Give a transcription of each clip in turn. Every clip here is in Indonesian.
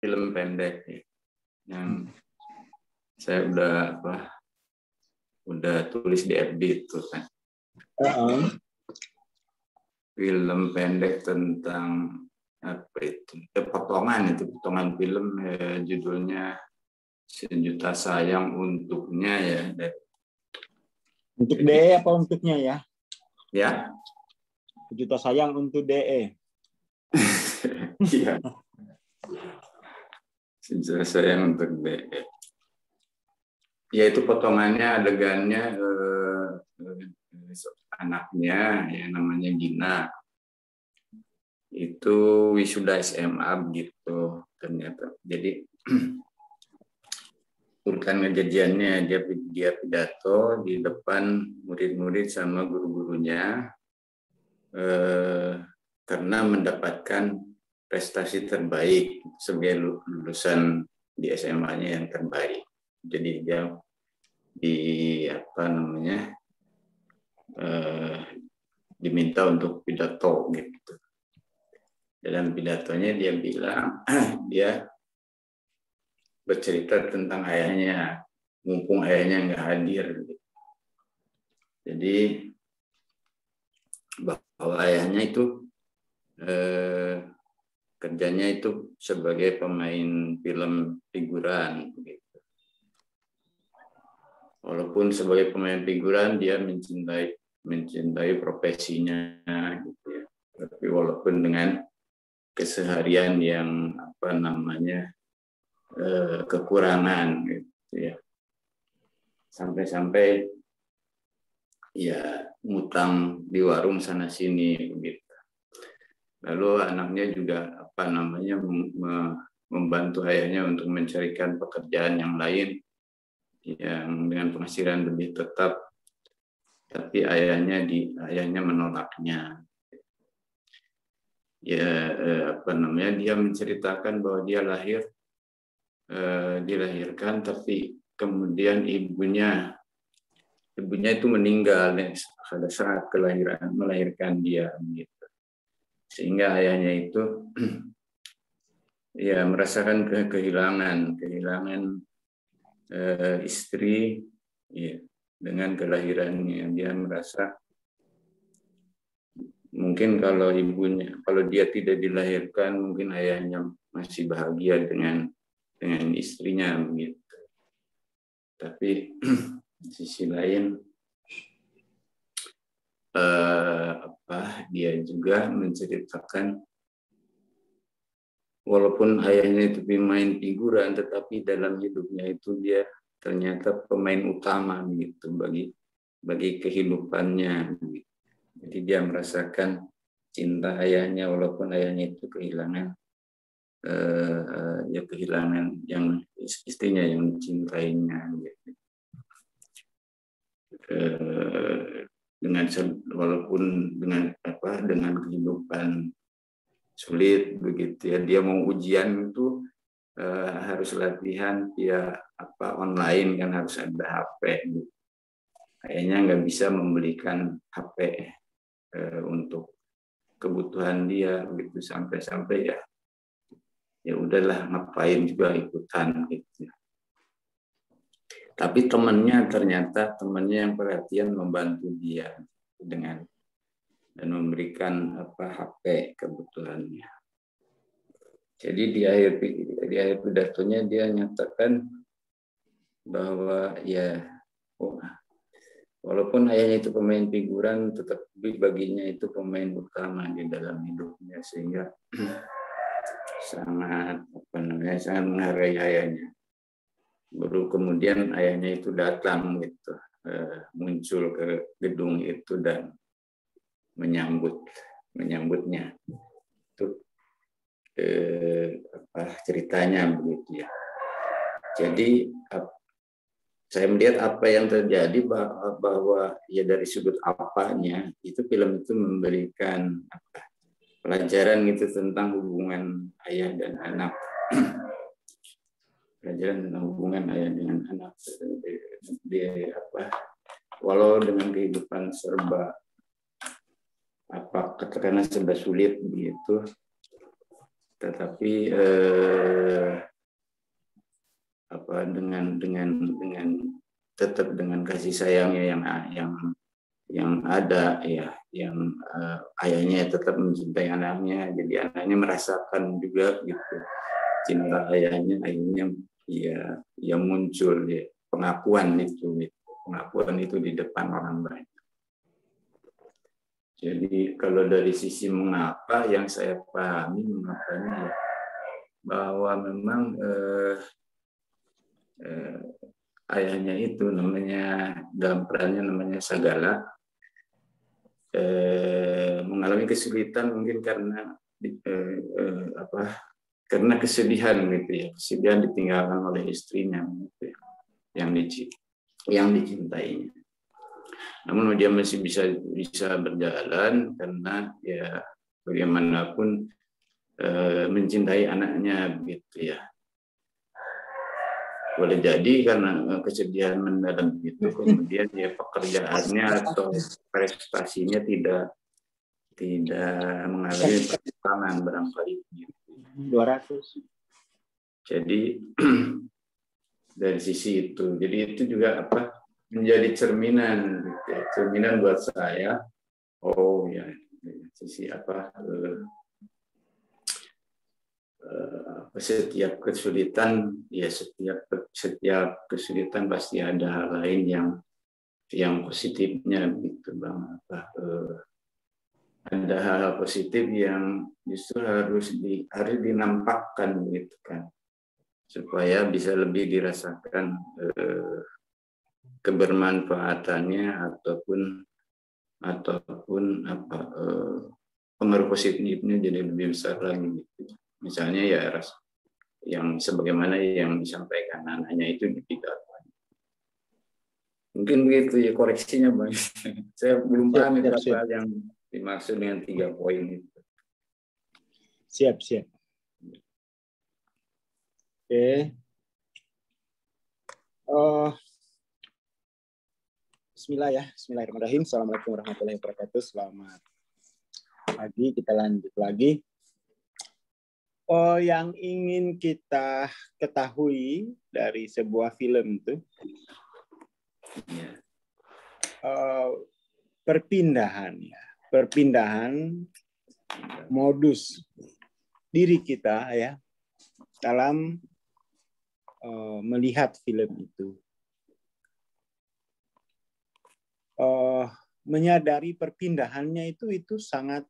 film pendek ya, yang saya udah tulis di FB itu kan. Film pendek tentang apa itu? Potongan film judulnya Sejuta Sayang Untuknya ya. Untuk DE apa untuknya ya? Ya. Sejuta Sayang untuk DE. Iya. Sejuta Sayang untuk DE. Ya itu potongannya adegannya anaknya yang namanya Gina itu wisuda SMA gitu ternyata. Jadi urutan kejadiannya dia pidato di depan murid-murid sama guru-gurunya karena mendapatkan prestasi terbaik sebagai lulusan di SMA-nya yang terbaik. Jadi dia diminta untuk pidato gitu. Dalam pidatonya dia bilang dia bercerita tentang ayahnya, mumpung ayahnya nggak hadir. Jadi bahwa ayahnya itu kerjanya itu sebagai pemain film figuran. Gitu. Walaupun sebagai pemain figuran dia mencintai profesinya, gitu ya. Tapi walaupun dengan keseharian yang kekurangan, gitu ya. Sampai-sampai ya ngutang di warung sana sini, begitu. Lalu anaknya juga membantu ayahnya untuk mencarikan pekerjaan yang lain yang dengan penghasilan lebih tetap, tapi ayahnya menolaknya. Ya dia menceritakan bahwa dia dilahirkan, tapi kemudian ibunya itu meninggal pada saat melahirkan dia, gitu. Sehingga ayahnya itu ya merasakan kehilangan istri ya, dengan kelahirannya. Dia merasa mungkin kalau dia tidak dilahirkan, mungkin ayahnya masih bahagia dengan istrinya, begitu. Tapi di sisi lain dia juga menceritakan walaupun ayahnya itu pemain figuran, tetapi dalam hidupnya itu dia ternyata pemain utama gitu bagi kehidupannya. Jadi dia merasakan cinta ayahnya walaupun ayahnya itu kehilangan yang istrinya yang mencintainya. Gitu. Walaupun dengan kehidupan sulit begitu ya, dia mau ujian itu harus latihan online kan, harus ada HP gitu. Kayaknya nggak bisa membelikan HP untuk kebutuhan dia begitu, sampai ya udahlah ngapain juga ikutan gitu. Tapi ternyata temannya yang perhatian membantu dia dan memberikan HP kebutuhannya. Jadi di akhir pidatonya dia nyatakan bahwa ya walaupun ayahnya itu pemain figuran, tetapi baginya itu pemain utama di dalam hidupnya, sehingga sangat menghargai ayahnya. Baru kemudian ayahnya itu datang gitu, muncul ke gedung itu dan menyambutnya. Itu ceritanya begitu ya. Jadi saya melihat apa yang terjadi bahwa ya dari sudut apanya itu film itu memberikan pelajaran gitu tentang hubungan ayah dan anak. Pelajaran tentang hubungan ayah dengan anak, walau dengan kehidupan katakanlah serba sulit begitu, tetapi dengan tetap dengan kasih sayangnya yang ada ya, yang ayahnya tetap mencintai anaknya, jadi anaknya merasakan juga gitu cinta ayahnya, akhirnya ya muncul ya pengakuan itu di depan orang banyak. Jadi kalau dari sisi mengapa, yang saya pahami mengapanya ya, bahwa memang ayahnya itu namanya, dalam perannya namanya Sagala, mengalami kesulitan mungkin karena karena kesedihan gitu ya, kesedihan ditinggalkan oleh istrinya gitu ya, yang dicintainya. Namun dia masih bisa berjalan karena ya bagaimanapun mencintai anaknya gitu ya. Boleh jadi karena kesedihan mendalam itu, kemudian ya pekerjaannya atau prestasinya tidak mengalami perkembangan barangkali. 200. Jadi dari sisi itu, jadi itu juga menjadi cerminan, gitu ya. Cerminan buat saya. Oh ya, sisi setiap kesulitan ya, setiap kesulitan pasti ada hal lain yang positifnya gitu Bang. Ada hal positif yang justru harus dinampakkan gitu kan, supaya bisa lebih dirasakan kebermanfaatannya ataupun pengaruh positifnya jadi lebih besar lagi gitu. Misalnya ya yang sebagaimana yang disampaikan anaknya itu di pidato. Mungkin begitu ya koreksinya Bang. Saya belum paham apa yang dimaksud dengan 3 poin itu. Siap. Oke. Bismillahirrahmanirrahim. Assalamualaikum warahmatullahi wabarakatuh. Selamat pagi. Kita lanjut lagi. Yang ingin kita ketahui dari sebuah film itu perpindahan modus diri kita ya dalam melihat film itu. Menyadari perpindahannya itu sangat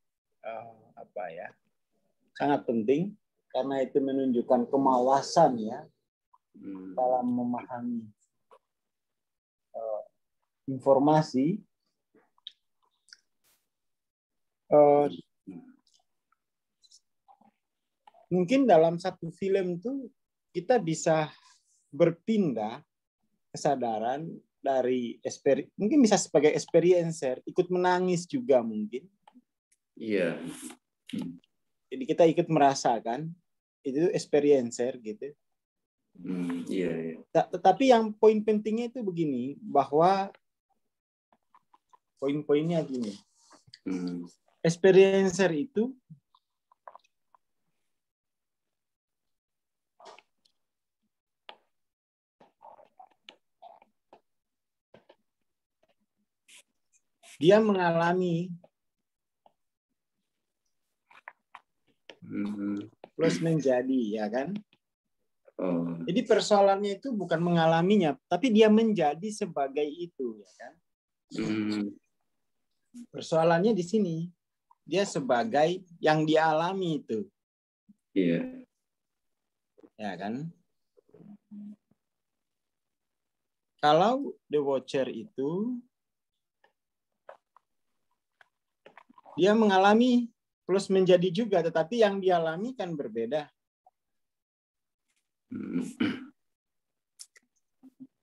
sangat penting, karena itu menunjukkan kemawasan ya dalam memahami informasi. Mungkin dalam satu film itu kita bisa berpindah kesadaran dari mungkin bisa sebagai experiencer, ikut menangis juga mungkin. Iya. Jadi kita ikut merasakan itu experiencer gitu. Iya. Tetapi yang poin pentingnya itu begini, bahwa poin-poinnya gini. Experiencer itu dia mengalami plus menjadi, ya kan? Jadi persoalannya itu bukan mengalaminya, tapi dia menjadi sebagai itu, ya kan? Persoalannya di sini, dia sebagai yang dialami itu. Iya. Ya kan? Kalau The Watcher itu dia mengalami plus menjadi juga, tetapi yang dialami kan berbeda.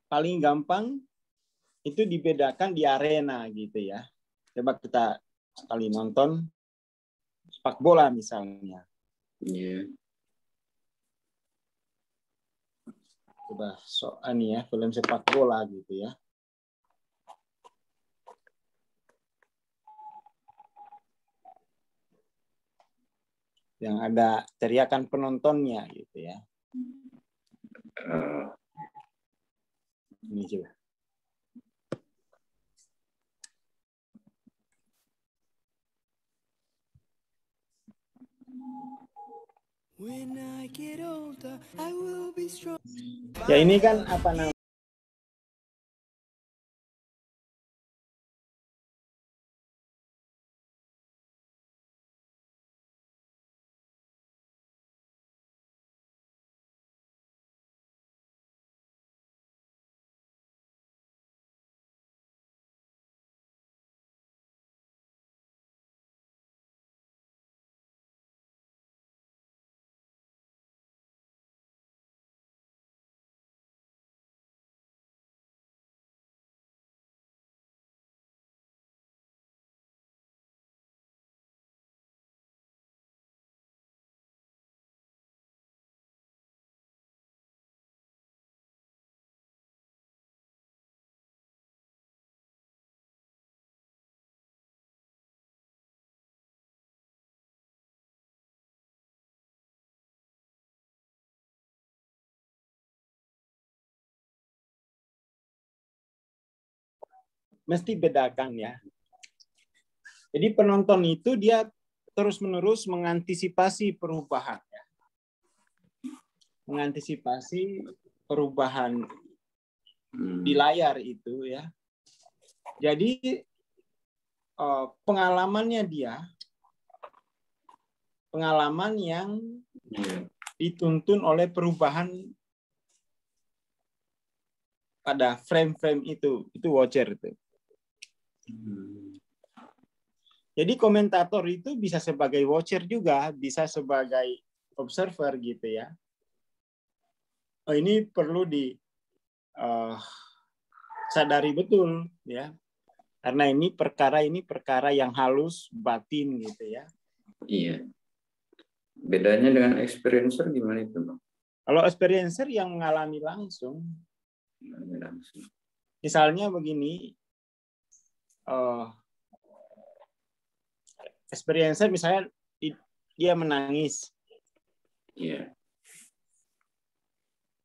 Paling gampang itu dibedakan di arena gitu ya. Coba kita sekali nonton sepak bola misalnya. Iya. Coba soal nih ya, film sepak bola gitu ya. Yang ada teriakan penontonnya gitu ya. coba. Ya ini kan apa namanya? Mesti bedakan ya. Jadi penonton itu dia terus-menerus mengantisipasi perubahan. Ya. Mengantisipasi perubahan di layar itu ya. Jadi pengalaman yang dituntun oleh perubahan pada frame-frame itu watcher itu. Jadi komentator itu bisa sebagai watcher juga, bisa sebagai observer gitu ya. Oh, ini perlu sadari betul ya, karena ini perkara yang halus batin gitu ya. Iya. Bedanya dengan experiencer gimana itu, Bang? Kalau experiencer yang mengalami langsung. Misalnya begini, experiencer misalnya dia menangis. Iya.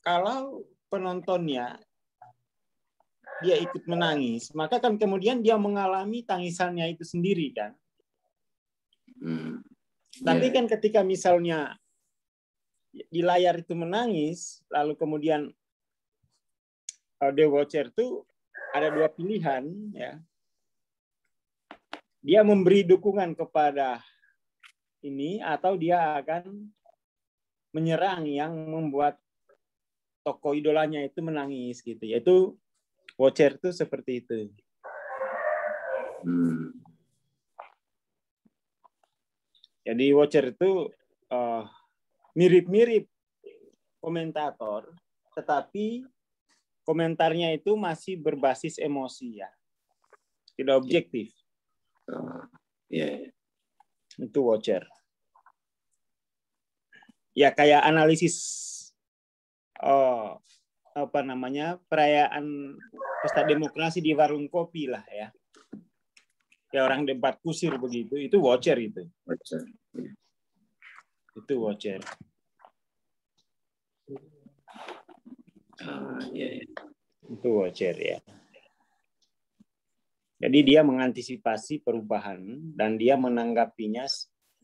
Kalau penontonnya dia ikut menangis, maka kan kemudian dia mengalami tangisannya itu sendiri kan. Tapi kan ketika misalnya di layar itu menangis, lalu kemudian the watcher itu ada dua pilihan ya. Dia memberi dukungan kepada ini atau dia akan menyerang yang membuat tokoh idolanya itu menangis gitu. Yaitu watcher itu seperti itu. Jadi watcher itu mirip-mirip komentator, tetapi komentarnya itu masih berbasis emosi ya. Tidak objektif. Itu watcher. Ya kayak analisis perayaan pesta demokrasi di warung kopi lah ya. Kayak orang debat kusir begitu, itu watcher itu. Itu watcher. Itu watcher ya. Jadi dia mengantisipasi perubahan dan dia menanggapinya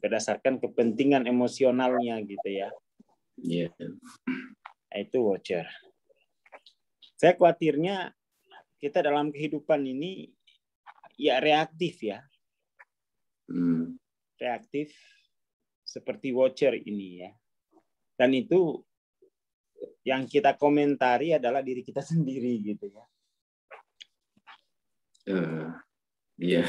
berdasarkan kepentingan emosionalnya gitu ya. Iya. Itu watcher. Saya khawatirnya kita dalam kehidupan ini ya reaktif ya. Reaktif seperti watcher ini ya. Dan itu yang kita komentari adalah diri kita sendiri gitu ya. Iya.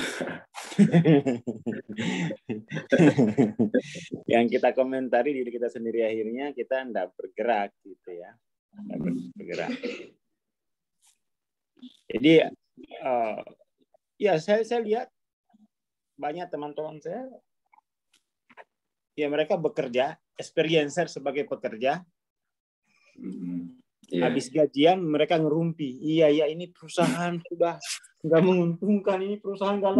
Yang kita komentari diri kita sendiri, akhirnya kita tidak bergerak gitu ya. Tidak bergerak. Jadi ya saya lihat banyak teman-teman saya ya mereka bekerja, experiencer sebagai pekerja. Habis gajian mereka ngerumpi. Iya ini perusahaan sudah nggak menguntungkan, ini perusahaan nggak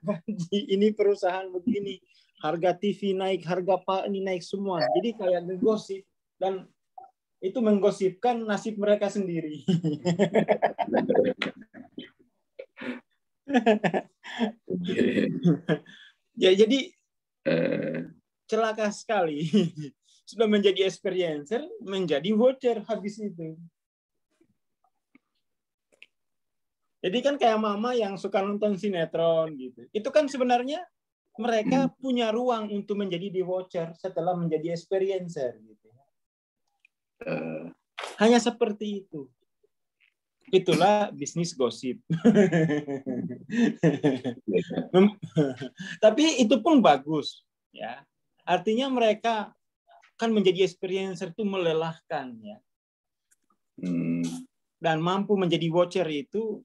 gaji, ini perusahaan begini, harga TV naik, harga ini naik semua. Jadi kayak ngegosip dan itu menggosipkan nasib mereka sendiri. Ya, jadi celaka sekali. Sudah menjadi experiencer, menjadi watcher habis itu. Jadi kan kayak mama yang suka nonton sinetron gitu. Itu kan sebenarnya mereka punya ruang untuk menjadi the watcher setelah menjadi experiencer gitu. Hanya seperti itu. Itulah bisnis gosip. Tapi itu pun bagus, ya. Artinya mereka kan menjadi experiencer itu melelahkan, ya. Dan mampu menjadi watcher itu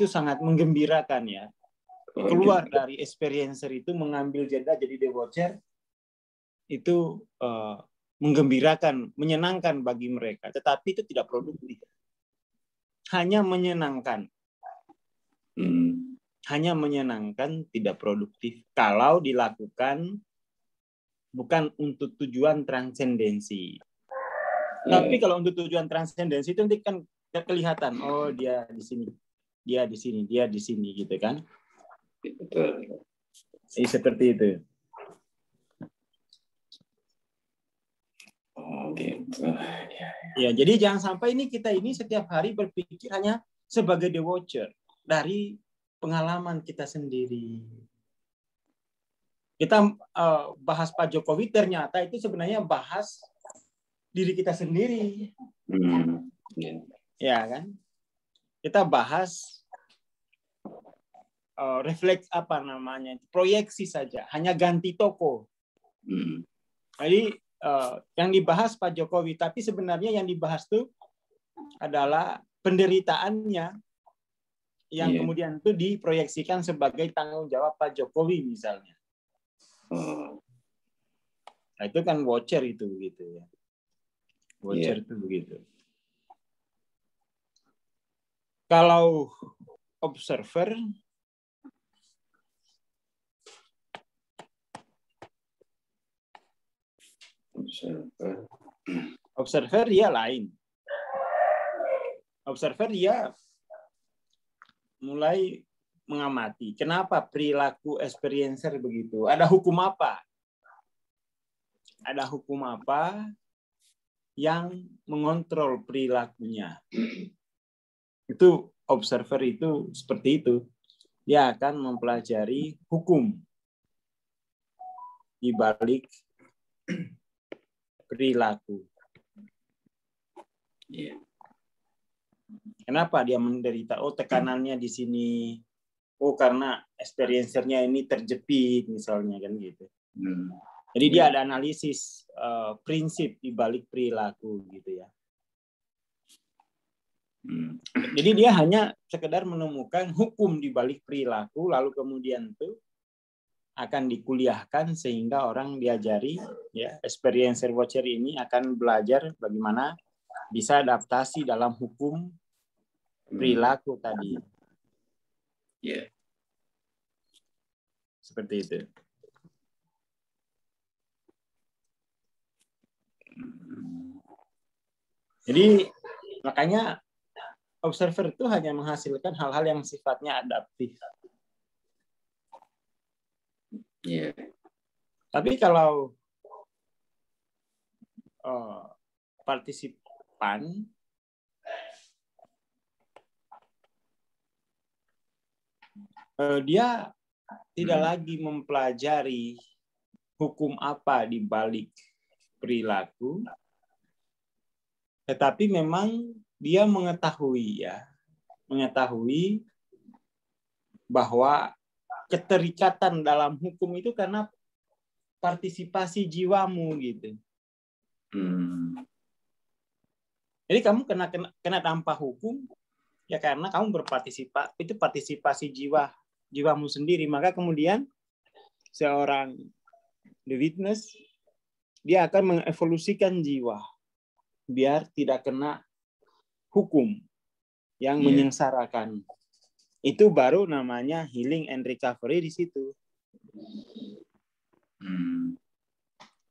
sangat menggembirakan, ya. Keluar dari experiencer itu mengambil jeda jadi the watcher itu menggembirakan, menyenangkan bagi mereka. Tetapi itu tidak produktif. Hanya menyenangkan. Hanya menyenangkan, tidak produktif. Kalau dilakukan bukan untuk tujuan transendensi. Tapi kalau untuk tujuan transendensi itu nanti kan kelihatan, oh dia di sini, dia di sini, dia di sini, gitu kan? Betul. Seperti itu. Oh, gitu. Ya, jadi jangan sampai kita ini setiap hari berpikir hanya sebagai the watcher dari pengalaman kita sendiri. Kita bahas Pak Jokowi, ternyata itu sebenarnya bahas diri kita sendiri. Ya kan? Kita bahas refleks proyeksi saja, hanya ganti toko. Jadi yang dibahas Pak Jokowi, tapi sebenarnya yang dibahas itu adalah penderitaannya yang kemudian itu diproyeksikan sebagai tanggung jawab Pak Jokowi misalnya. Nah, itu kan watcher itu begitu, ya. Watcher itu begitu. Kalau observer dia lain. Observer dia mulai mengamati. Kenapa perilaku experiencer begitu? Ada hukum apa? Ada hukum apa yang mengontrol perilakunya? Itu observer itu seperti itu. Dia akan mempelajari hukum di balik perilaku. Kenapa dia menderita? Oh, tekanannya di sini. Oh, karena experiencernya ini terjepit misalnya, kan gitu. Jadi dia ada analisis prinsip di balik perilaku gitu, ya. Jadi dia hanya sekedar menemukan hukum di balik perilaku, lalu kemudian itu akan dikuliahkan sehingga orang diajari, ya, experiencer watcher ini akan belajar bagaimana bisa adaptasi dalam hukum perilaku tadi. Seperti itu. Jadi makanya observer itu hanya menghasilkan hal-hal yang sifatnya adaptif. Tapi kalau partisipan dia tidak lagi mempelajari hukum apa di balik perilaku, tetapi memang dia mengetahui bahwa keterikatan dalam hukum itu karena partisipasi jiwamu gitu. Jadi kamu kena dampak hukum ya karena kamu berpartisipasi, itu partisipasi jiwamu sendiri. Maka kemudian seorang the witness dia akan mengevolusikan jiwa biar tidak kena hukum yang menyengsarakan. Itu baru namanya healing and recovery di situ.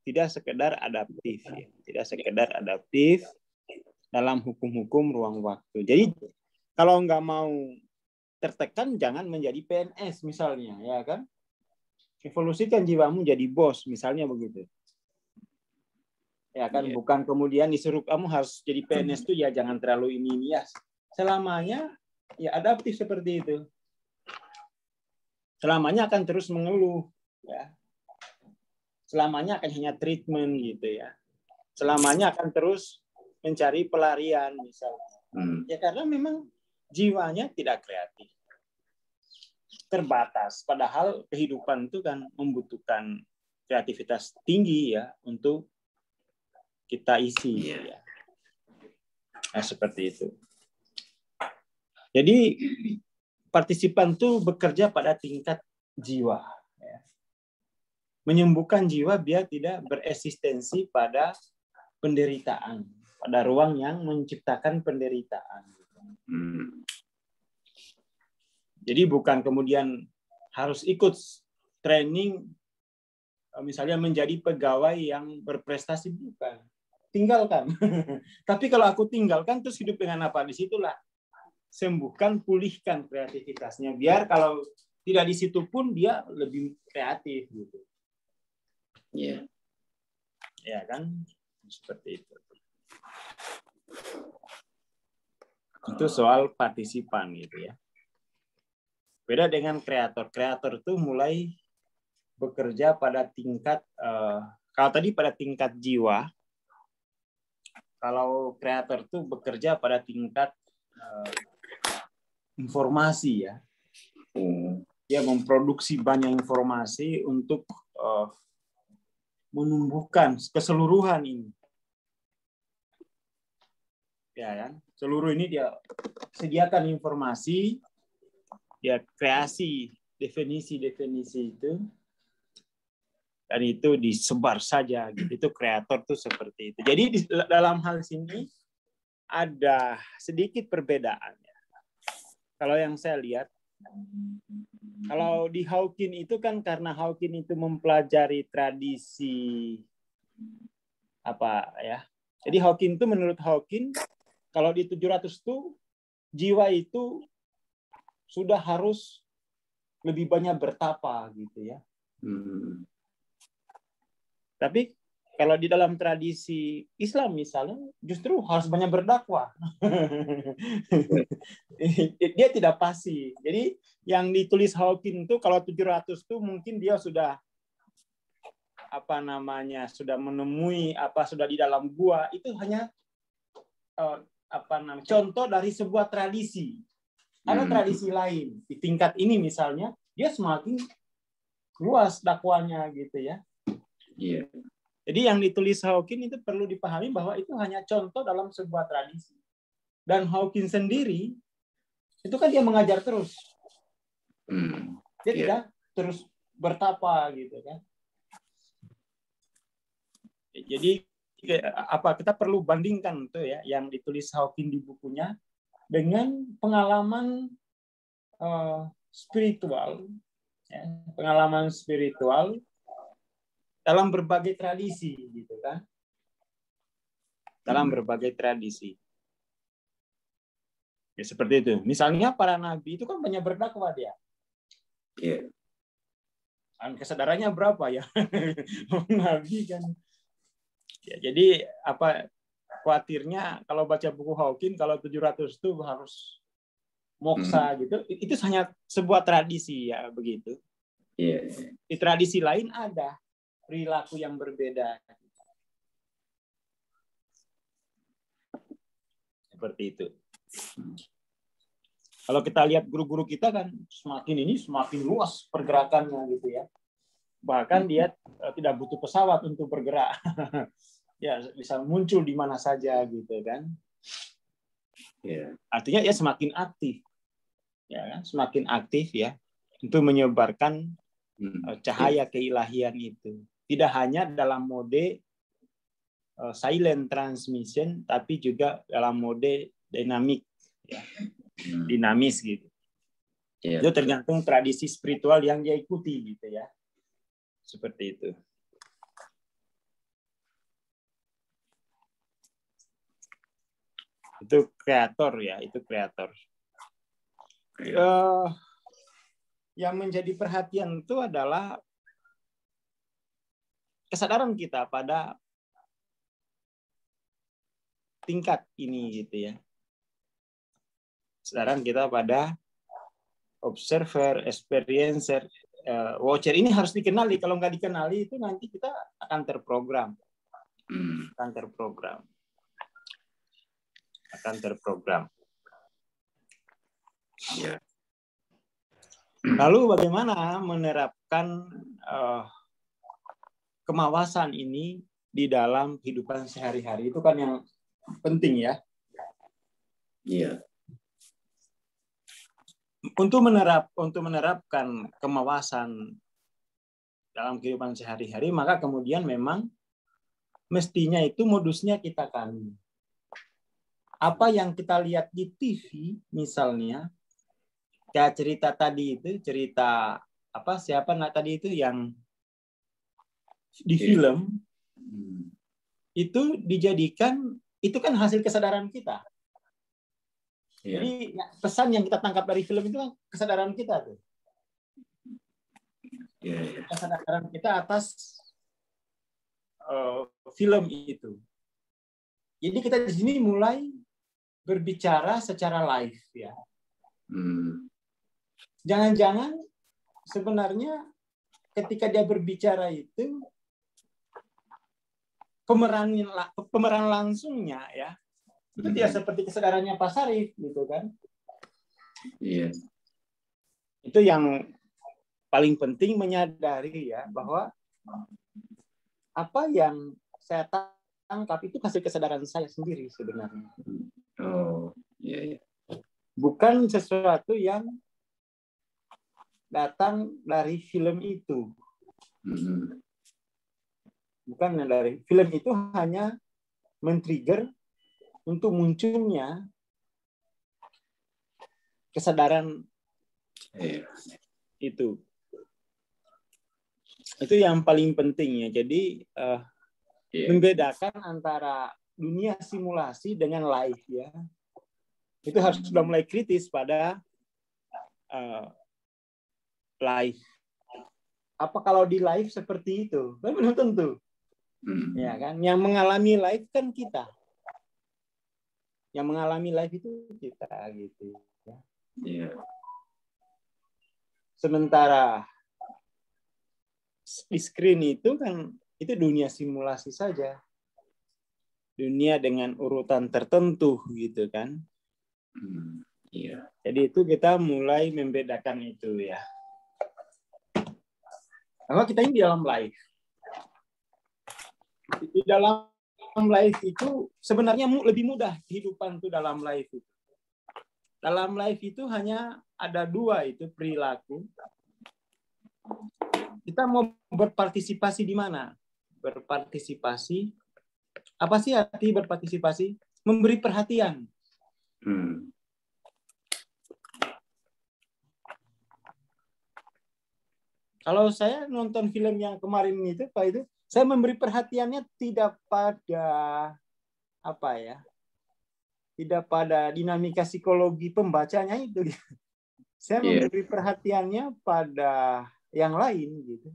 tidak sekedar adaptif, ya. Tidak sekedar adaptif dalam hukum-hukum ruang waktu. Jadi kalau nggak mau tertekan, jangan menjadi PNS misalnya, ya kan? Evolusikan jiwamu jadi bos, misalnya begitu. Ya kan, bukan kemudian disuruh kamu harus jadi PNS tuh ya jangan terlalu ini ya. Selamanya ya adaptif seperti itu. Selamanya akan terus mengeluh, ya. Selamanya akan hanya treatment gitu ya. Selamanya akan terus mencari pelarian misalnya. Ya karena memang jiwanya tidak kreatif. Terbatas, padahal kehidupan itu kan membutuhkan kreativitas tinggi ya untuk kita isi. Ya. Nah, seperti itu. Jadi partisipan itu bekerja pada tingkat jiwa. Ya. Menyembuhkan jiwa biar tidak bereksistensi pada penderitaan, pada ruang yang menciptakan penderitaan. Jadi bukan kemudian harus ikut training, misalnya menjadi pegawai yang berprestasi, bukan. Tinggalkan. Tapi kalau aku tinggalkan, terus hidup dengan apa? Disitulah sembuhkan, pulihkan kreativitasnya. Biar kalau tidak di situ pun dia lebih kreatif gitu. Iya. Ya kan? Seperti itu. Itu soal partisipan gitu ya. Beda dengan kreator. Kreator itu mulai bekerja pada tingkat, kalau tadi pada tingkat jiwa, kalau kreator itu bekerja pada tingkat informasi ya. Dia memproduksi banyak informasi untuk menumbuhkan keseluruhan ini. Ya kan? Seluruh ini dia sediakan informasi, dia kreasi definisi-definisi itu, dan itu disebar saja gitu. Itu kreator tuh seperti itu. Jadi dalam hal sini ada sedikit perbedaan ya. Kalau yang saya lihat, kalau di Hawking itu kan karena Hawking itu mempelajari tradisi apa ya. Jadi Hawking itu menurut Hawking kalau di 700 itu jiwa itu sudah harus lebih banyak bertapa gitu ya. Tapi kalau di dalam tradisi Islam misalnya, justru harus banyak berdakwah. Dia tidak pasti. Jadi yang ditulis Hawking itu kalau 700 itu mungkin dia sudah sudah menemui sudah di dalam gua, itu hanya contoh dari sebuah tradisi. Ada tradisi lain di tingkat ini misalnya, dia semakin luas dakwanya gitu ya. Iya. Jadi yang ditulis Hawking itu perlu dipahami bahwa itu hanya contoh dalam sebuah tradisi. Dan Hawking sendiri itu kan dia mengajar terus. Dia tidak terus bertapa gitu kan. Jadi kita perlu bandingkan tuh ya yang ditulis Hawking di bukunya dengan pengalaman spiritual, ya, pengalaman spiritual dalam berbagai tradisi gitu kan, dalam berbagai tradisi ya, seperti itu. Misalnya para nabi itu kan banyak berdakwah dia. Iya. Kesadarannya berapa ya? Nabi kan. Ya, jadi khawatirnya kalau baca buku Hawking kalau 700 itu harus moksa gitu. Itu hanya sebuah tradisi ya begitu. Iya. Di tradisi lain ada perilaku yang berbeda. Seperti itu. Kalau kita lihat guru-guru kita kan semakin luas pergerakannya gitu ya. Bahkan dia tidak butuh pesawat untuk bergerak. Ya bisa muncul di mana saja gitu kan. Ya. Artinya ya semakin aktif. Ya kan? Semakin aktif ya untuk menyebarkan cahaya keilahian itu. Tidak hanya dalam mode silent transmission, tapi juga dalam mode dinamik, ya. Dinamis gitu. Yeah. Itu tergantung tradisi spiritual yang dia ikuti gitu ya. Seperti itu. Itu kreator ya, itu kreator. Yang menjadi perhatian itu adalah kesadaran kita pada tingkat ini gitu ya. Kesadaran kita pada observer, experiencer, watcher ini harus dikenali. Kalau nggak dikenali itu nanti kita akan terprogram. Akan terprogram. Ya. Lalu bagaimana menerapkan kemawasan ini di dalam kehidupan sehari-hari, itu kan yang penting ya. Iya. Untuk menerapkan kemawasan dalam kehidupan sehari-hari, maka kemudian memang mestinya itu modusnya kita kali. Apa yang kita lihat di TV misalnya, kayak cerita tadi itu, cerita apa siapa tadi itu yang di film itu dijadikan, itu kan hasil kesadaran kita. Jadi pesan yang kita tangkap dari film itu kan kesadaran kita tuh. Kesadaran kita atas film itu. Jadi kita di sini mulai berbicara secara live ya. Jangan-jangan sebenarnya ketika dia berbicara itu pemeran langsungnya ya itu tidak seperti kesadarannya Pak Sarif gitu kan. Iya. Itu yang paling penting menyadari ya bahwa apa yang saya tangkap itu hasil kesadaran saya sendiri sebenarnya. Oh, iya, iya. Bukan sesuatu yang datang dari film itu. Bukan dari film itu, hanya men-trigger untuk munculnya kesadaran itu. Itu yang paling penting ya. Jadi membedakan antara dunia simulasi dengan live ya. Itu harus sudah mulai kritis pada live. Apa kalau di live seperti itu? Kan belum tentu. Ya kan? Yang mengalami live kan kita. Yang mengalami live itu kita gitu ya. Iya. Sementara di screen itu kan itu dunia simulasi saja. Dunia dengan urutan tertentu gitu kan. Iya. Jadi itu kita mulai membedakan itu ya. Kalau kita ini di dalam live. Di dalam live itu sebenarnya lebih mudah kehidupan itu dalam live itu. Dalam live itu hanya ada dua itu perilaku. Kita mau berpartisipasi di mana? Berpartisipasi. Apa sih arti berpartisipasi? Memberi perhatian. Kalau saya nonton film yang kemarin itu, Pak itu, saya memberi perhatiannya tidak pada apa ya? Tidak pada dinamika psikologi pembacanya itu. Saya memberi perhatiannya pada yang lain gitu.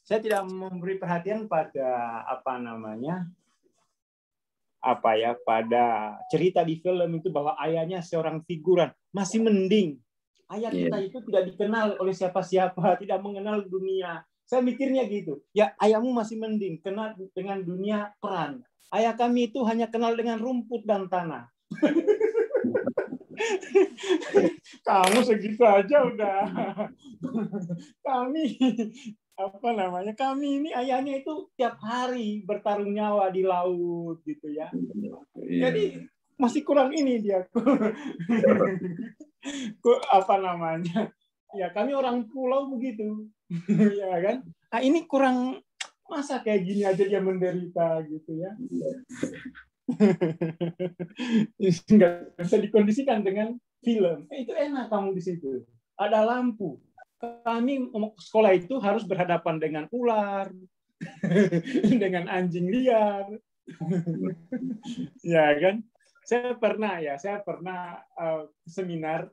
Saya tidak memberi perhatian pada apa namanya? Apa ya? Pada cerita di film itu bahwa ayahnya seorang figuran, masih mending. Ayah kita itu tidak dikenal oleh siapa-siapa, tidak mengenal dunia. Saya mikirnya gitu. Ya, ayahmu masih mending kenal dengan dunia peran. Ayah kami itu hanya kenal dengan rumput dan tanah. Kamu segitu aja udah. Kami apa namanya? Kami ini ayahnya itu tiap hari bertarung nyawa di laut gitu ya. Jadi masih kurang ini dia. Apa namanya? Ya kami orang pulau begitu. Ya kan? Nah, ini kurang, masa kayak gini aja dia menderita gitu ya. Nggak bisa dikondisikan dengan film. Itu enak kamu di situ. Ada lampu. Kami sekolah itu harus berhadapan dengan ular, dengan anjing liar, Ya kan? Saya pernah seminarnya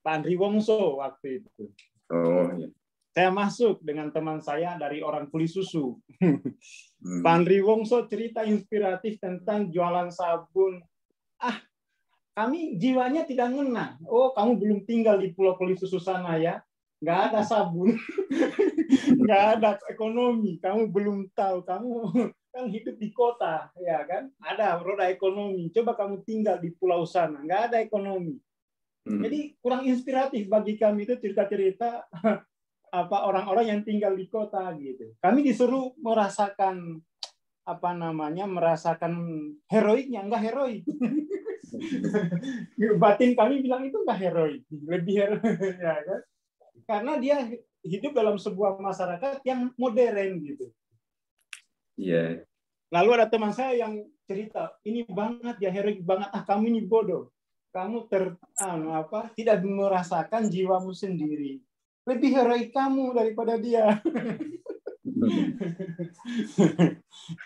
Pak Andri Wongso waktu itu. Oh, ya. Saya masuk dengan teman saya dari orang Kuli Susu. Pak Andri Wongso cerita inspiratif tentang jualan sabun. Kami jiwanya tidak ngena. Oh, kamu belum tinggal di Pulau Kuli Susu sana ya? Nggak ada sabun. Nggak ada ekonomi. Kamu belum tahu. Kamu kan hidup di kota, ya kan? Ada roda ekonomi. Coba kamu tinggal di pulau sana. Nggak ada ekonomi. Jadi kurang inspiratif bagi kami itu cerita-cerita orang-orang yang tinggal di kota gitu. Kami disuruh merasakan merasakan heroiknya, enggak heroik. Batin kami bilang itu enggak heroik, lebih heroik ya kan? Karena dia hidup dalam sebuah masyarakat yang modern gitu. Iya. Lalu ada teman saya yang cerita, ini banget ya heroik banget, kamu ini bodoh. Kamu tidak merasakan jiwamu sendiri. Lebih heroik kamu daripada dia.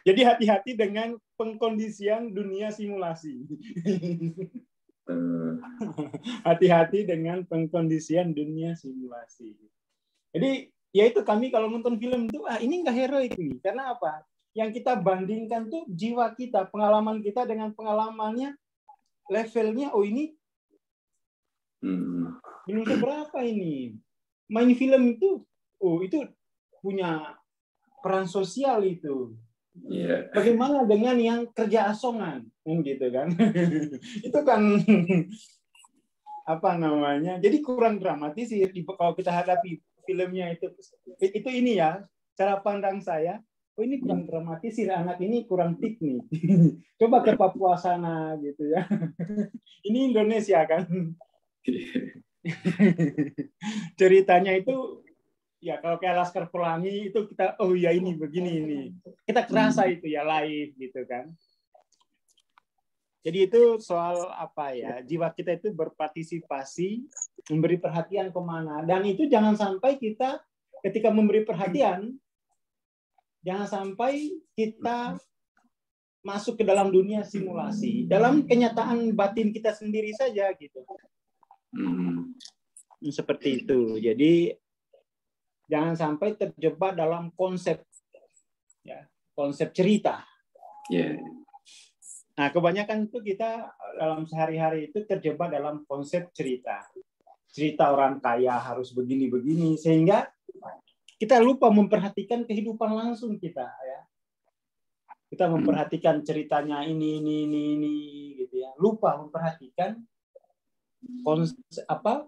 Jadi hati-hati dengan pengkondisian dunia simulasi. Hati-hati dengan pengkondisian dunia simulasi. Jadi ya itu kami kalau nonton film itu ini nggak heroik nih. Karena apa? Yang kita bandingkan tuh jiwa kita, pengalaman kita dengan pengalamannya, levelnya ini belum seberapa ini. Main film itu itu punya peran sosial itu. Yeah. Bagaimana dengan yang kerja asongan, gitu kan? Itu kan Jadi kurang dramatis sih kalau kita hadapi filmnya itu ini ya cara pandang saya. Oh ini kurang dramatis sih, anak ini kurang piknik. Coba ke Papua sana gitu ya. Ini Indonesia kan. Ceritanya itu ya kalau kayak Laskar Pelangi itu kita ini begini ini. Kita kerasa itu ya live gitu kan. Jadi itu soal jiwa kita itu berpartisipasi, memberi perhatian kemana. Dan itu jangan sampai kita ketika memberi perhatian, jangan sampai kita masuk ke dalam dunia simulasi. Dalam kenyataan batin kita sendiri saja gitu. Seperti itu. Jadi jangan sampai terjebak dalam konsep cerita. Yeah. Nah, kebanyakan itu kita dalam sehari-hari itu terjebak dalam konsep cerita. Cerita orang kaya harus begini-begini sehingga kita lupa memperhatikan kehidupan langsung kita ya. Kita memperhatikan ceritanya ini gitu ya. Lupa memperhatikan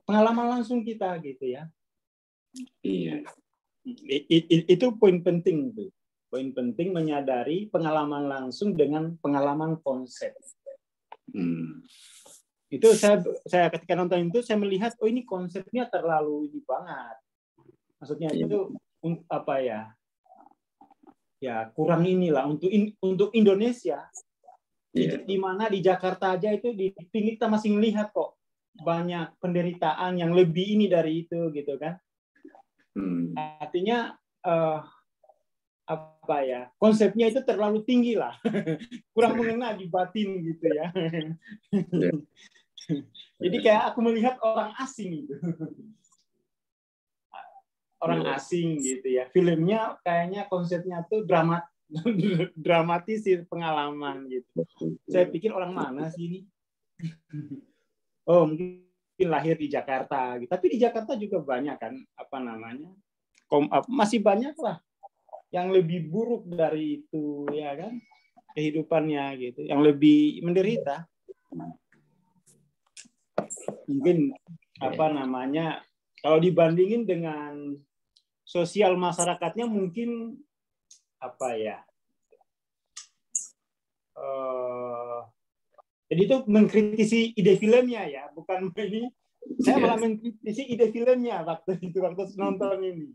pengalaman langsung kita gitu ya. Iya. Itu poin penting tuh. Poin penting menyadari pengalaman langsung dengan pengalaman konsep. Itu saya ketika nonton itu saya melihat ini konsepnya terlalu ini banget. Maksudnya itu kurang inilah untuk Indonesia. Di mana di Jakarta aja itu di pinggir kita masih melihat kok banyak penderitaan yang lebih ini dari itu gitu kan. Artinya konsepnya itu terlalu tinggi lah, kurang mengena di batin gitu ya. Jadi kayak aku melihat orang asing gitu, asing gitu ya. Filmnya kayaknya konsepnya tuh dramatisir pengalaman gitu. Saya pikir orang mana sih ini? Oh mungkin lahir di Jakarta, gitu. Tapi di Jakarta juga banyak kan masih banyak lah yang lebih buruk dari itu ya kan kehidupannya gitu, yang lebih menderita. Mungkin kalau dibandingin dengan sosial masyarakatnya mungkin jadi itu mengkritisi ide filmnya ya, bukan ini. Saya malah mengkritisi ide filmnya waktu nonton ini.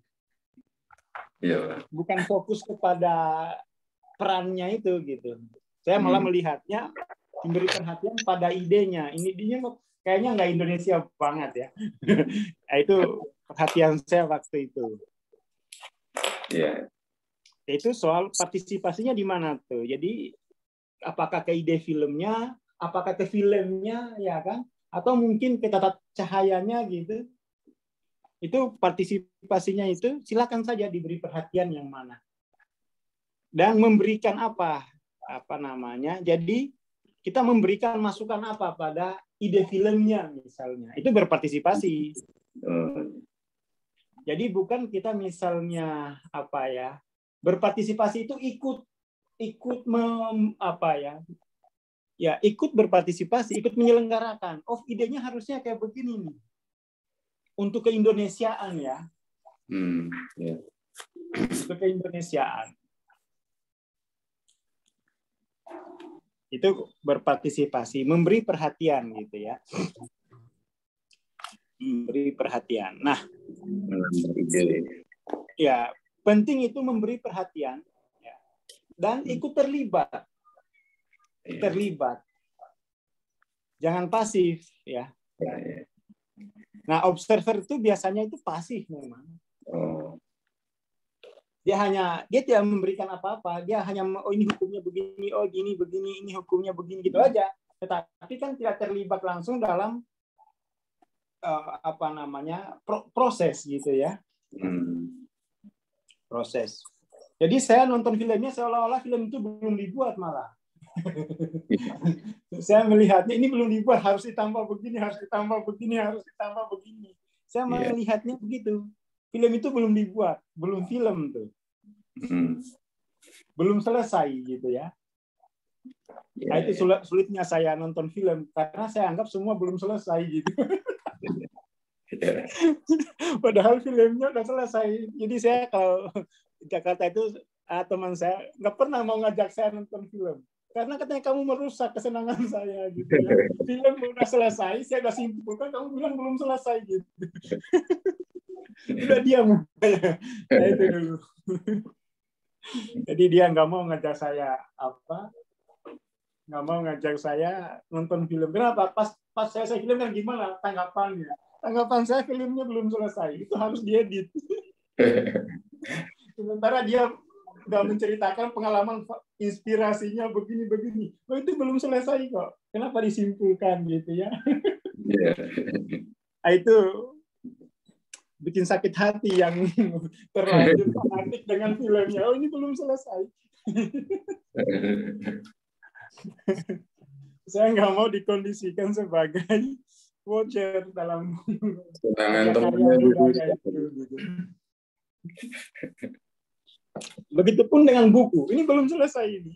Bukan fokus kepada perannya itu gitu. Saya malah melihatnya memberi perhatian pada idenya. Ini idenya kayaknya nggak Indonesia banget ya. Itu perhatian saya waktu itu. Ya. Itu soal partisipasinya di mana tuh. Jadi apakah ke ide filmnya, apakah ke filmnya, ya kan? Atau mungkin ke tata cahayanya gitu. Itu partisipasinya itu silakan saja diberi perhatian yang mana. Dan memberikan apa namanya. Jadi kita memberikan masukan apa pada ide filmnya misalnya. Itu berpartisipasi. Jadi bukan kita misalnya berpartisipasi itu ikut ikut berpartisipasi, ikut menyelenggarakan. Oh, idenya harusnya kayak begini nih. Untuk keindonesiaan ya. Untuk keindonesiaan. Itu berpartisipasi, memberi perhatian gitu ya. Memberi perhatian. Nah, ya, penting itu memberi perhatian ya. Dan ikut terlibat. Terlibat. Jangan pasif ya. Nah, observer itu biasanya itu pasif memang. Dia tidak memberikan apa-apa, dia hanya ini hukumnya begini, gini begini, ini hukumnya begini gitu aja. Tetapi kan tidak terlibat langsung dalam proses gitu ya. Proses. Jadi saya nonton filmnya seolah-olah film itu belum dibuat malah. Saya melihatnya ini belum dibuat, harus ditambah begini, harus ditambah begini, harus ditambah begini. Saya melihatnya begitu. Film itu belum dibuat, belum film tuh. Belum selesai gitu ya. Nah, itu sulitnya saya nonton film karena saya anggap semua belum selesai gitu. Padahal filmnya udah selesai. Jadi saya kalau di Jakarta itu teman saya nggak pernah mau ngajak saya nonton film. Karena katanya kamu merusak kesenangan saya gitu ya. Film udah selesai, saya udah simpulkan, kamu bilang belum selesai gitu. Udah diam. Nah, itu dulu. Jadi dia nggak mau ngajak saya nggak mau ngajak saya nonton film. Kenapa? Pas saya film kan gimana tanggapannya? Tanggapan saya filmnya belum selesai, itu harus diedit. Sementara dia udah menceritakan pengalaman inspirasinya begini-begini. Oh, itu belum selesai kok. Kenapa disimpulkan gitu ya? Nah, itu bikin sakit hati yang terlanjur fanatik dengan filmnya. Oh, ini belum selesai. Saya nggak mau dikondisikan sebagai watcher dalam karya budaya itu. Gitu. Begitupun dengan buku. Ini belum selesai ini.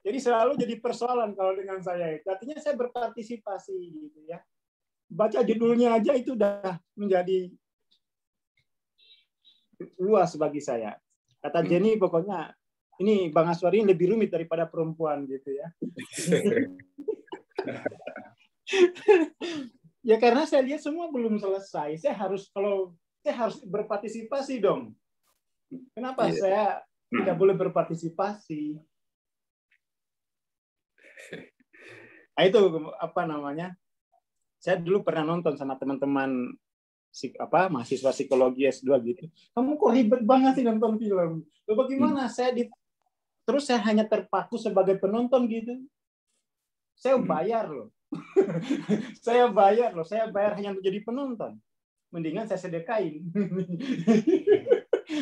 Jadi selalu jadi persoalan kalau dengan saya. Artinya saya berpartisipasi gitu ya. Baca judulnya aja itu udah menjadi luas bagi saya. Kata Jenny pokoknya ini Bang Aswari lebih rumit daripada perempuan gitu ya. Ya karena saya lihat semua belum selesai. Saya harus berpartisipasi dong. Kenapa saya tidak boleh berpartisipasi? Nah, itu saya dulu pernah nonton sama teman-teman mahasiswa psikologi S2 gitu. Kamu kok ribet banget sih nonton film. Loh, bagaimana terus saya hanya terpaku sebagai penonton gitu. Saya bayar loh. Saya bayar hanya menjadi penonton. Mendingan saya sedekain.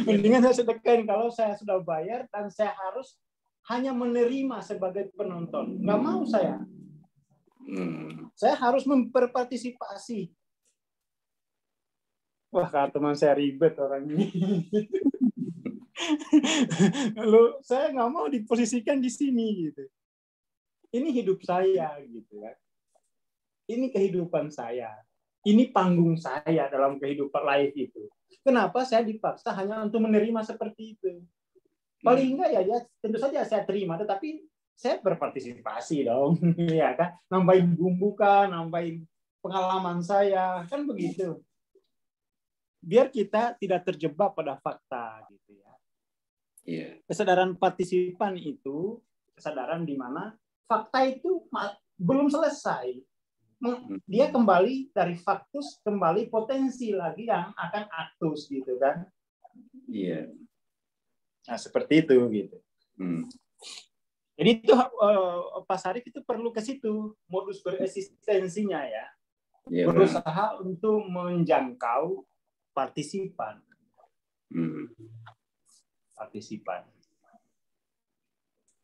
Mendingan saya sedekain kalau saya sudah bayar dan saya harus hanya menerima sebagai penonton. Nggak mau saya. Saya harus berpartisipasi. Wah, kata teman saya ribet orang ini. Lalu saya nggak mau diposisikan di sini gitu. Ini hidup saya gitu ya. Ini kehidupan saya. Ini panggung saya dalam kehidupan live itu. Kenapa saya dipaksa hanya untuk menerima seperti itu? Paling enggak ya tentu saja saya terima, tetapi saya berpartisipasi dong, ya kan? Nambahin bumbu kan, nambahin pengalaman saya, kan begitu. Biar kita tidak terjebak pada fakta, gitu ya. Kesadaran partisipan itu kesadaran di mana fakta itu belum selesai. Dia kembali dari faktus, kembali potensi lagi yang akan aktus, gitu kan? Iya. Nah, seperti itu gitu. Jadi itu Pak Sarif itu perlu ke situ modus bereksistensinya ya. Berusaha untuk menjangkau partisipan.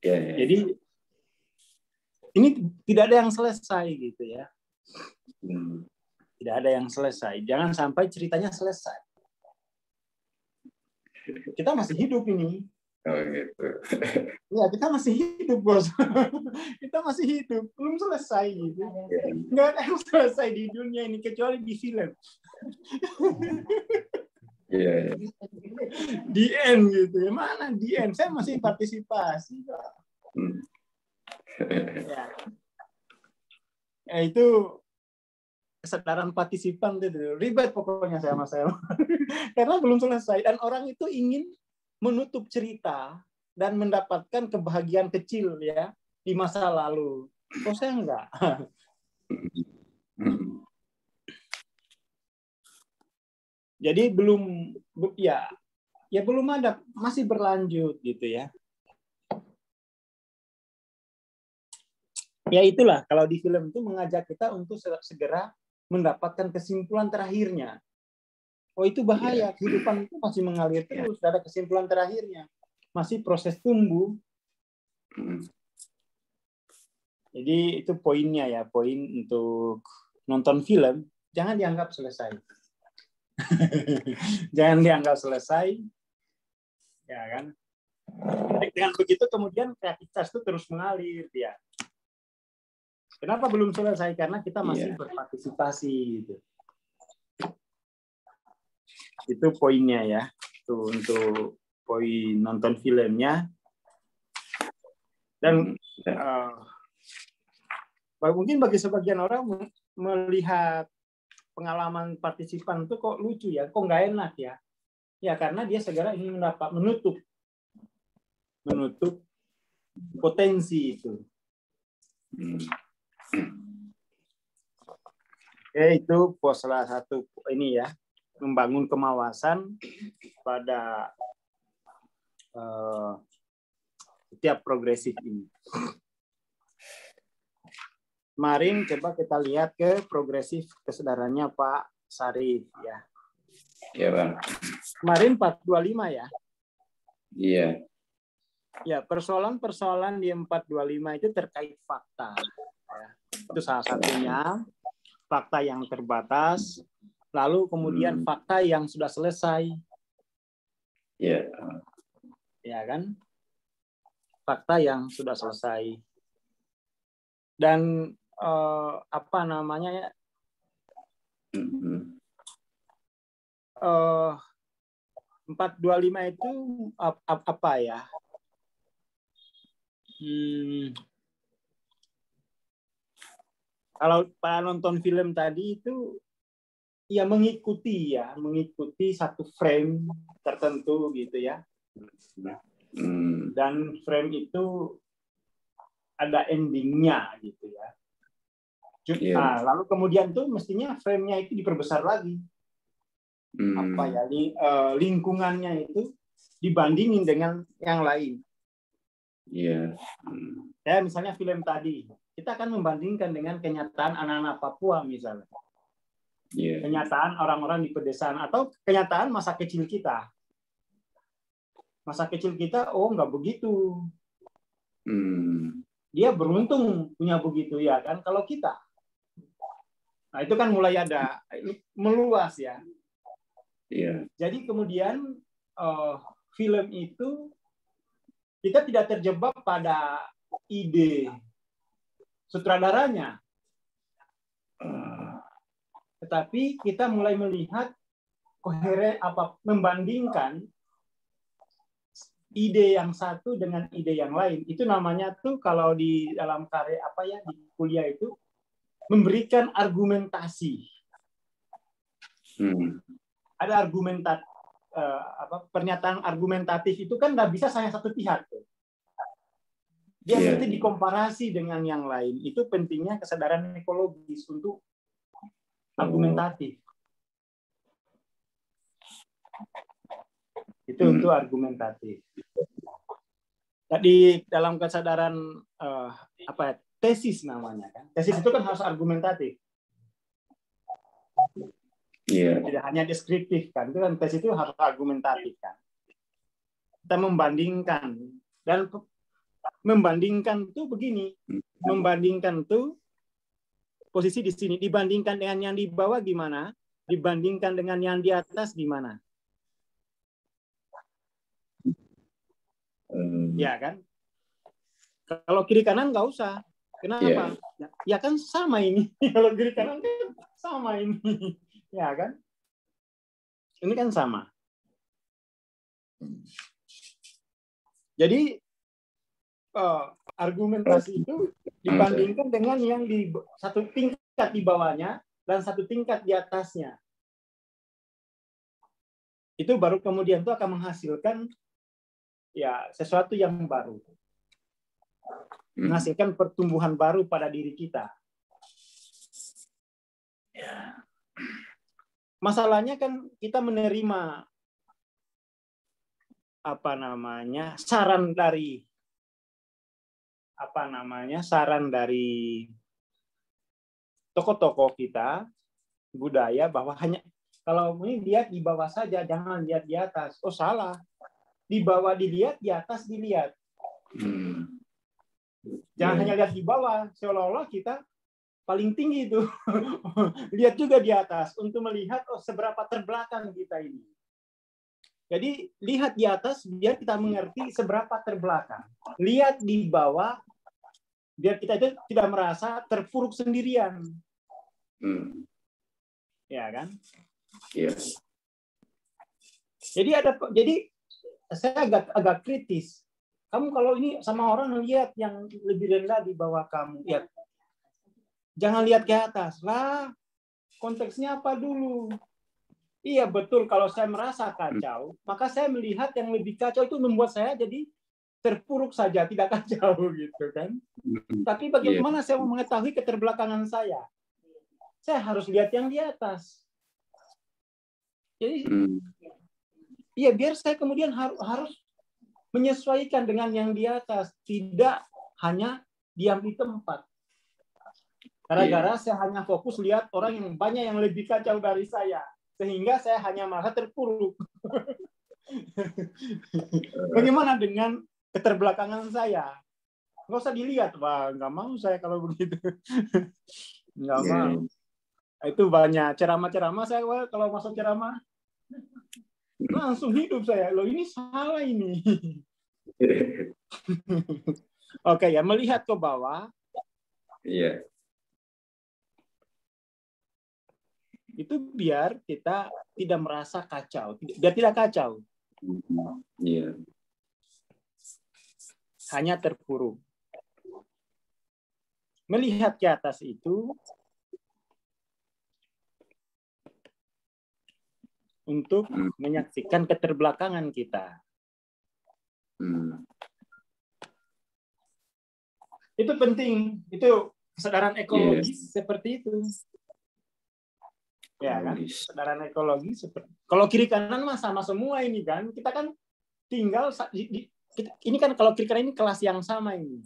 Jadi ini tidak ada yang selesai gitu ya. Tidak ada yang selesai. Jangan sampai ceritanya selesai. Kita masih hidup ini. Oh gitu. Ya, kita masih hidup, Bos. Kita masih hidup. Belum selesai gitu. Nggak ada yang selesai di dunia ini kecuali di film. Di end gitu. Mana di end? Saya masih partisipasi. Ya, itu kesadaran partisipan itu ribet pokoknya sama saya. Karena belum selesai dan orang itu ingin menutup cerita dan mendapatkan kebahagiaan kecil ya di masa lalu. Kok saya enggak? Jadi belum ya belum ada, masih berlanjut gitu ya. Ya itulah kalau di film itu mengajak kita untuk segera mendapatkan kesimpulan terakhirnya. Oh itu bahaya, kehidupan itu masih mengalir terus, tidak ada kesimpulan terakhirnya. Masih proses tumbuh. Jadi itu poinnya ya, poin untuk nonton film, jangan dianggap selesai. Jangan dianggap selesai. Ya kan? Dengan begitu kemudian kreativitas itu terus mengalir ya. Kenapa belum selesai? Karena kita masih berpartisipasi gitu. Itu poinnya ya. Tuh untuk poin nonton filmnya. Dan mungkin bagi sebagian orang melihat pengalaman partisipan itu kok lucu ya, kok nggak enak ya. Ya karena dia segera ingin menutup potensi itu. Itu salah satu ini ya, membangun kemawasan pada setiap progresif ini. Kemarin coba kita lihat ke progresif kesadarannya Pak Sarif ya. Iya, Bang. Kemarin 425 ya. Iya. Ya, persoalan-persoalan di 425 itu terkait fakta. Ya. Itu salah satunya. Fakta yang terbatas, lalu kemudian fakta yang sudah selesai. Iya. Ya kan? Fakta yang sudah selesai. Dan apa namanya ya? 425 itu apa ya? Kalau Pak nonton film tadi itu ya mengikuti satu frame tertentu gitu ya. Dan frame itu ada endingnya gitu ya. Lalu kemudian tuh mestinya frame-nya itu diperbesar lagi. Apa ya, lingkungannya itu dibandingin dengan yang lain. Ya misalnya film tadi, kita akan membandingkan dengan kenyataan anak-anak Papua misalnya. Kenyataan orang-orang di pedesaan atau kenyataan masa kecil kita. Masa kecil kita, nggak begitu. Dia beruntung punya begitu ya kan. Kalau kita, nah itu kan mulai ada meluas ya. Jadi kemudian film itu kita tidak terjebak pada ide sutradaranya, tetapi kita mulai melihat membandingkan ide yang satu dengan ide yang lain. Itu namanya tuh kalau di dalam karya di kuliah itu memberikan argumentasi. Ada pernyataan argumentatif itu kan nggak bisa hanya satu pihak tuh. Dia mesti dikomparasi dengan yang lain. Itu pentingnya kesadaran ekologis untuk argumentatif. Itu untuk argumentatif. Tadi dalam kesadaran apa ya, tesis namanya kan. Tesis itu kan harus argumentatif. Iya. Tidak hanya deskriptif kan. Itu kan tesis itu harus argumentatif kan. Kita membandingkan, dan membandingkan tuh begini. Membandingkan tuh posisi di sini, dibandingkan dengan yang di bawah gimana? Dibandingkan dengan yang di atas gimana? Ya kan? Kalau kiri kanan nggak usah. Kenapa? Ya kan sama ini. Kalau kiri kanan kan sama ini. Ya kan? Ini kan sama. Jadi argumentasi itu dibandingkan dengan yang di satu tingkat di bawahnya dan satu tingkat di atasnya. Itu baru kemudian itu akan menghasilkan ya sesuatu yang baru. Menghasilkan pertumbuhan baru pada diri kita. Masalahnya kan kita menerima saran dari tokoh-tokoh kita budaya bahwa hanya kalau ini lihat di bawah saja, jangan lihat di atas. Oh salah, di bawah dilihat, di atas dilihat. Jangan hanya lihat di bawah, seolah-olah kita paling tinggi itu. Lihat juga di atas untuk melihat seberapa terbelakang kita ini. Jadi lihat di atas biar kita mengerti seberapa terbelakang. Lihat di bawah biar kita itu tidak merasa terpuruk sendirian. Ya kan? Yes. Jadi saya agak kritis. Kamu kalau ini sama orang lihat yang lebih rendah di bawah kamu, ya jangan lihat ke atas lah. Konteksnya apa dulu? Iya betul. Kalau saya merasa kacau, maka saya melihat yang lebih kacau itu membuat saya jadi terpuruk saja, tidak kacau gitu kan. Tapi bagaimana saya mau mengetahui keterbelakangan saya? Saya harus lihat yang di atas. Jadi, ya biar saya kemudian harus menyesuaikan dengan yang di atas, tidak hanya diam di tempat. Gara-gara saya hanya fokus lihat orang yang banyak yang lebih kacau dari saya, sehingga saya hanya merasa terpuruk. Bagaimana dengan keterbelakangan saya? Nggak usah dilihat, Pak. Nggak mau saya kalau begitu. Nggak mau. Itu banyak ceramah-ceramah saya kalau masuk ceramah langsung hidup saya. Loh ini salah ini. Oke ya, melihat ke bawah. Iya. Itu biar kita tidak merasa kacau, biar tidak kacau. Iya. Hanya terpuruk. Melihat ke atas itu untuk menyaksikan keterbelakangan kita. Itu penting, itu kesadaran ekologis seperti itu. Ya kan? Kesadaran ekologis seperti. Kalau kiri kanan mah sama semua ini kan. Kita kan tinggal ini kan kalau kiri kanan ini kelas yang sama ini.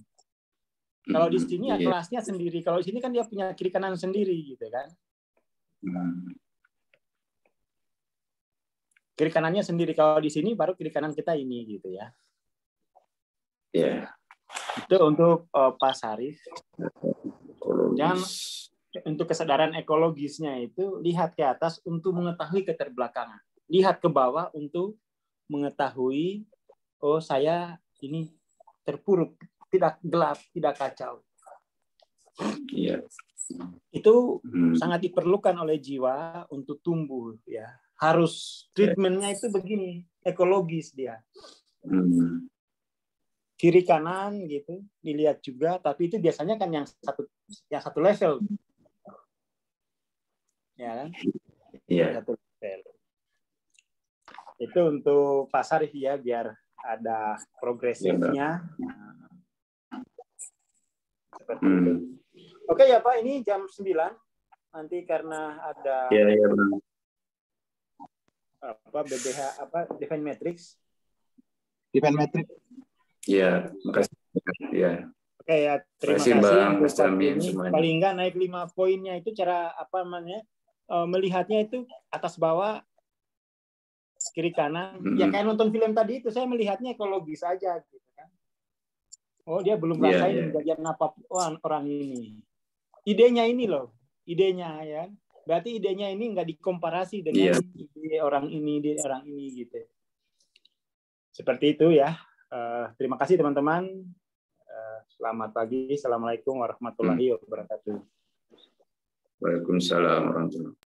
Kalau di sini ya kelasnya sendiri. Kalau di sini kan dia punya kiri kanan sendiri gitu kan. Kiri kanannya sendiri. Kalau di sini baru kiri kanan kita ini gitu ya. Iya. Itu untuk Pak Sarif. Jangan untuk kesadaran ekologisnya itu lihat ke atas untuk mengetahui keterbelakangan. Lihat ke bawah untuk mengetahui oh saya ini terpuruk, tidak gelap, tidak kacau. Iya. Itu sangat diperlukan oleh jiwa untuk tumbuh ya. Harus treatmentnya itu begini, ekologis dia. Kiri kanan gitu dilihat juga, tapi itu biasanya kan yang satu level. Ya kan? Iya. Satu level. Itu untuk Pak Sarif ya, biar ada progresifnya. Seperti itu. Oke ya Pak, ini jam 9. Nanti karena ada BBH Divine Matrix. Iya, makasih. Ya. Oke ya, terima Kasih, kasih Bang untuk Mr. Amin ini. semuanya. Paling enggak naik 5 poinnya itu cara apa namanya? Melihatnya itu atas bawah, kiri kanan. Ya kayak nonton film tadi itu, saya melihatnya ekologis aja gitu kan. Oh, dia belum rasain kejadian apa orang ini. Idenya ini loh, idenya ya. Berarti idenya ini nggak dikomparasi dengan ide orang ini gitu. Seperti itu ya. Terima kasih teman-teman. Selamat pagi. Assalamualaikum warahmatullahi wabarakatuh. Waalaikumsalam warahmatullahi wabarakatuh.